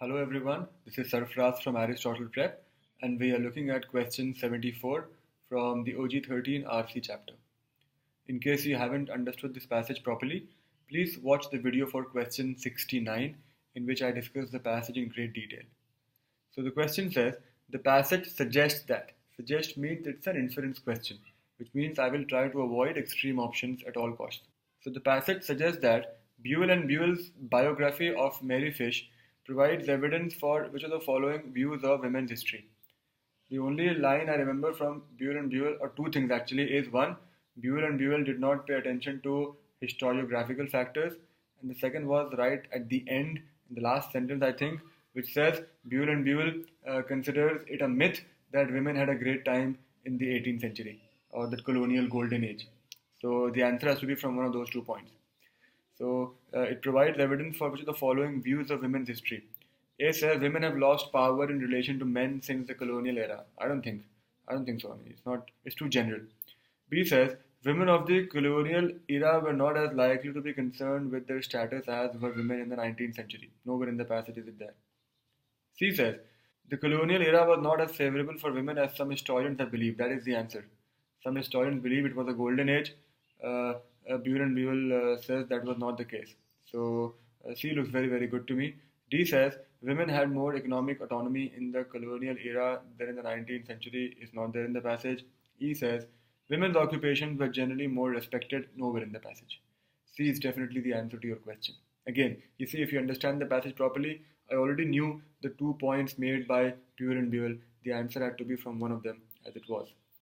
Hello everyone, this is Sarfraz from Aristotle Prep and we are looking at question 74 from the OG13 RC chapter. In case you haven't understood this passage properly, please watch the video for question 69 in which I discuss the passage in great detail. So the question says, the passage suggests that. Suggest means it's an inference question, which means I will try to avoid extreme options at all costs. So the passage suggests that Buell and Buell's biography of Mary Fish provides evidence for which of the following views of women's history. The only line I remember from Buell and Buell, or two things actually, is one, Buell and Buell did not pay attention to historiographical factors, and the second was right at the end, in the last sentence I think, which says Buell and Buell considers it a myth that women had a great time in the 18th century, or the colonial golden age. So the answer has to be from one of those 2 points. So it provides evidence for which of the following views of women's history. A says women have lost power in relation to men since the colonial era. I don't think so. It's too general. B says women of the colonial era were not as likely to be concerned with their status as were women in the 19th century. Nowhere in the passage is it there. C says the colonial era was not as favorable for women as some historians have believed. That is the answer. Some historians believe it was a golden age. Buell and Buell says that was not the case. So C looks very, very good to me. D says women had more economic autonomy in the colonial era than in the 19th century. Is not there in the passage. E says women's occupations were generally more respected. Nowhere in the passage. C is definitely the answer to your question. Again, you see, if you understand the passage properly, I already knew the 2 points made by Buell and Buell. The answer had to be from one of them, as it was.